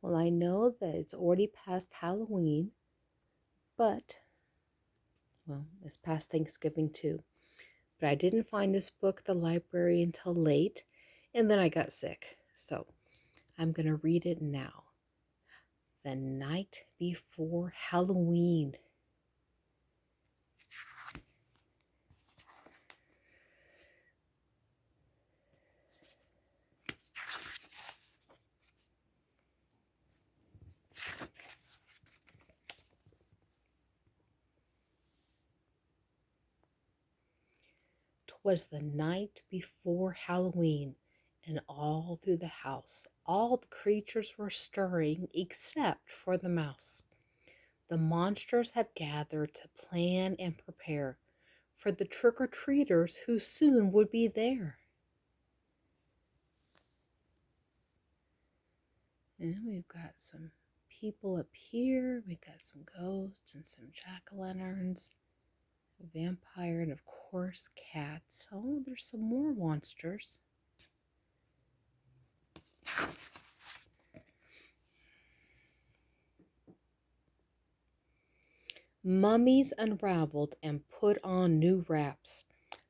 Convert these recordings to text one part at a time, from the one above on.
Well, I know that it's already past Halloween, but, well, it's past Thanksgiving too. But I didn't find this book at the library until late, and then I got sick. So I'm going to read it now. The Night Before Halloween. 'Twas the night before Halloween, and all through the house all the creatures were stirring except for the mouse. The monsters had gathered to plan and prepare for the trick-or-treaters who soon would be there. And we've got some people up here. We've got some ghosts and some jack-o'-lanterns, a vampire, and of course cats. Oh, there's some more monsters. Mummies unraveled and put on new wraps.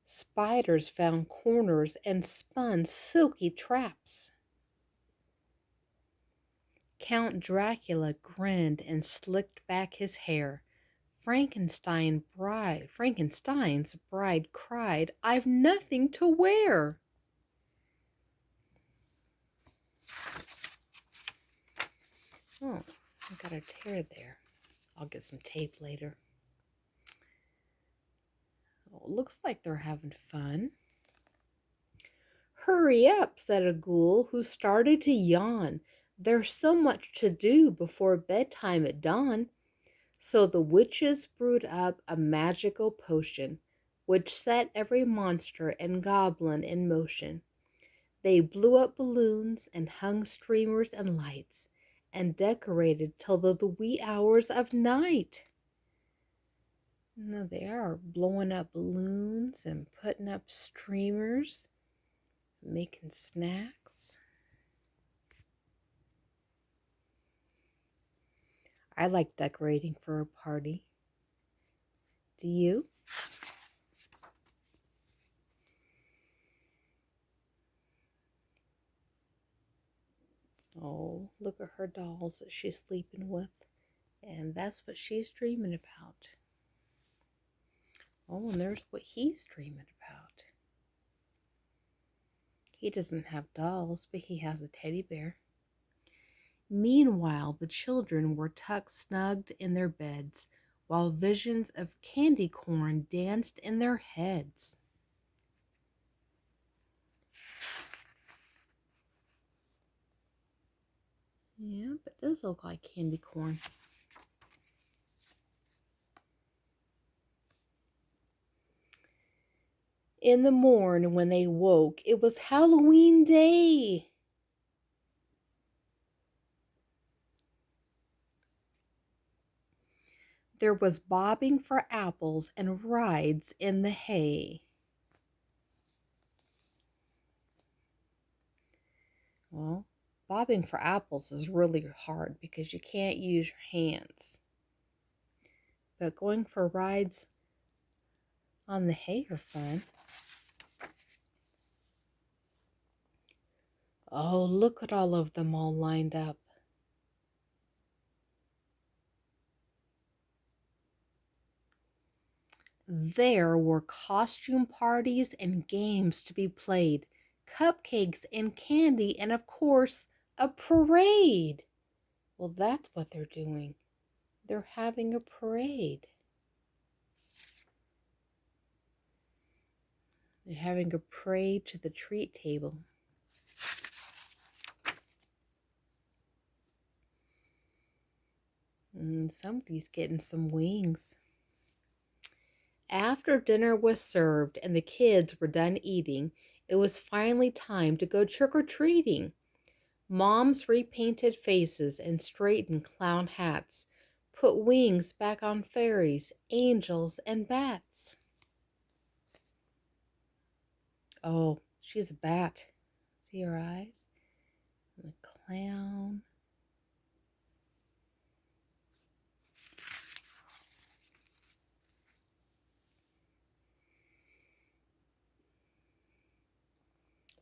Spiders found corners and spun silky traps. Count Dracula grinned and slicked back his hair. Frankenstein's bride cried, "I've nothing to wear." Oh, I got a tear there. I'll get some tape later. Oh, looks like they're having fun. "Hurry up," said a ghoul who started to yawn. "There's so much to do before bedtime at dawn." So the witches brewed up a magical potion, which set every monster and goblin in motion. They blew up balloons and hung streamers and lights, and decorated till the wee hours of night. No, they are blowing up balloons and putting up streamers, making snacks. I like decorating for a party. Do you? Oh, look at her dolls that she's sleeping with. And that's what she's dreaming about. Oh, and there's what he's dreaming about. He doesn't have dolls, but he has a teddy bear. Meanwhile, the children were tucked snugged in their beds, while visions of candy corn danced in their heads. Yeah, but it does look like candy corn. In the morn, when they woke, it was Halloween day. There was bobbing for apples and rides in the hay. Well, bobbing for apples is really hard because you can't use your hands. But going for rides on the hay are fun. Oh, look at all of them all lined up. There were costume parties and games to be played, cupcakes and candy, and of course, a parade. Well, that's what they're doing. They're having a parade. They're having a parade to the treat table. And somebody's getting some wings. After dinner was served and the kids were done eating, it was finally time to go trick-or-treating. Moms repainted faces and straightened clown hats, put wings back on fairies, angels, and bats. Oh, she's a bat. See her eyes? And the clown.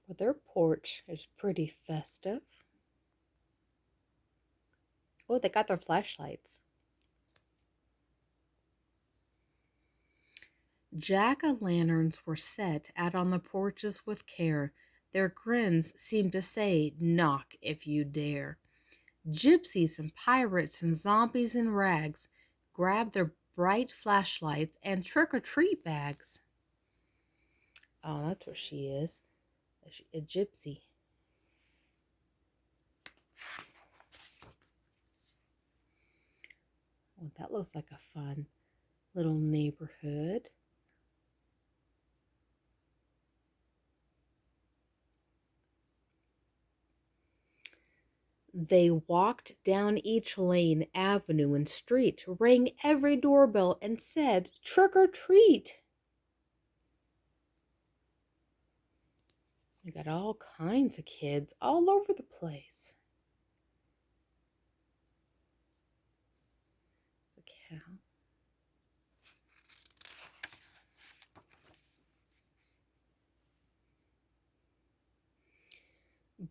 Well, their porch is pretty festive. Oh, they got their flashlights. Jack-o'-lanterns were set out on the porches with care. Their grins seemed to say, "Knock if you dare." Gypsies and pirates and zombies in rags grabbed their bright flashlights and trick-or-treat bags. Oh, that's what she is. A gypsy. Oh, that looks like a fun little neighborhood. They walked down each lane, avenue, and street, rang every doorbell, and said, "Trick or treat." You got all kinds of kids all over the place. It's a cow.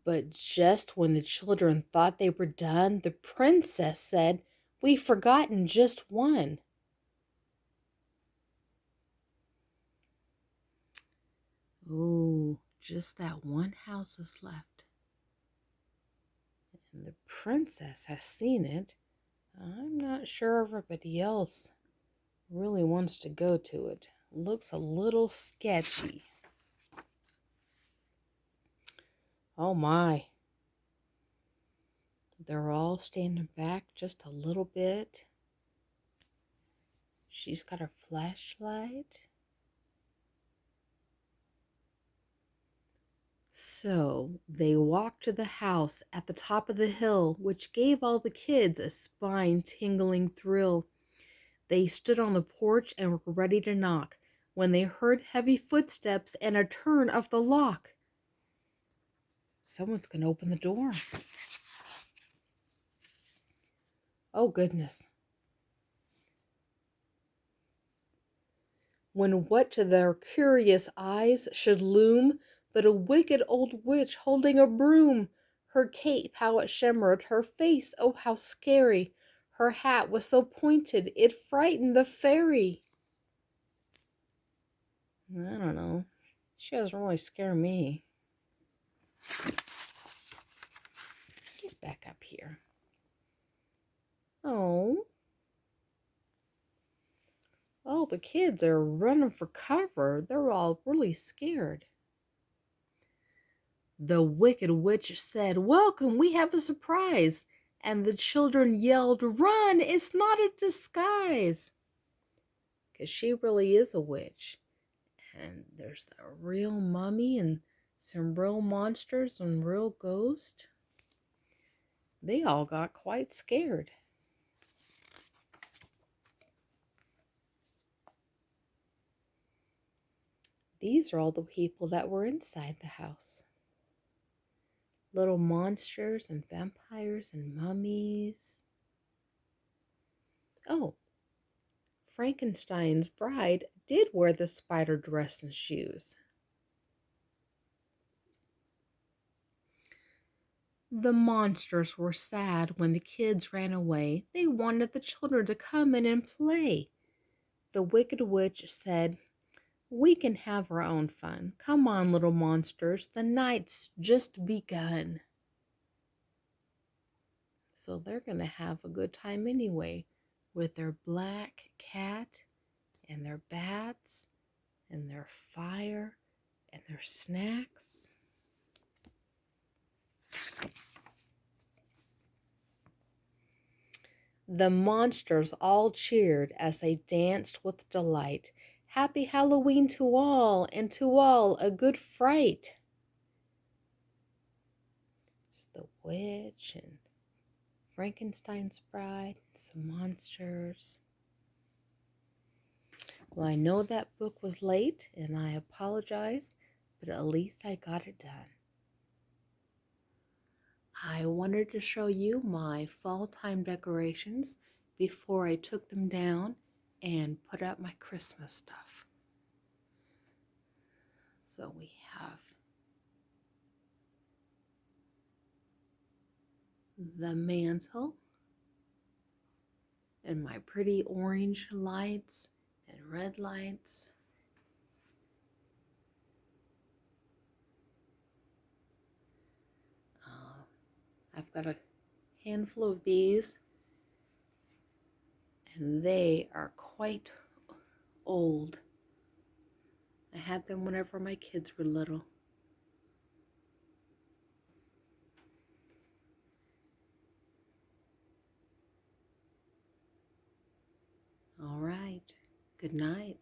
But just when the children thought they were done, the princess said, "We've forgotten just one." Oh, just that one house is left. And the princess has seen it. I'm not sure everybody else really wants to go to it. Looks a little sketchy. Oh my. They're all standing back just a little bit. She's got her flashlight. So they walked to the house at the top of the hill, which gave all the kids a spine-tingling thrill. They stood on the porch and were ready to knock when they heard heavy footsteps and a turn of the lock. Someone's going to open the door. Oh, goodness. When what to their curious eyes should loom but a wicked old witch holding a broom. Her cape, how it shimmered, her face, oh, how scary. Her hat was so pointed, it frightened the fairy. I don't know. She doesn't really scare me. Get back up here. Oh. Oh, the kids are running for cover. They're all really scared. The wicked witch said, "Welcome, we have a surprise." And the children yelled, "Run, it's not a disguise." Because she really is a witch. And there's a real mummy and some real monsters and real ghosts. They all got quite scared. These are all the people that were inside the house. Little monsters and vampires and mummies. Oh, Frankenstein's bride did wear the spider dress and shoes. The monsters were sad when the kids ran away. They wanted the children to come in and play. The wicked witch said, "We can have our own fun. Come on, little monsters, the night's just begun." So they're going to have a good time anyway with their black cat and their bats and their fire and their snacks. The monsters all cheered as they danced with delight. Happy Halloween to all, and to all a good fright. The witch and Frankenstein's bride, some monsters. Well, I know that book was late, and I apologize, but at least I got it done. I wanted to show you my fall time decorations before I took them down and put up my Christmas stuff. So we have the mantle, and my pretty orange lights and red lights. I've got a handful of these, and they are quite old. I had them whenever my kids were little. All right. Good night.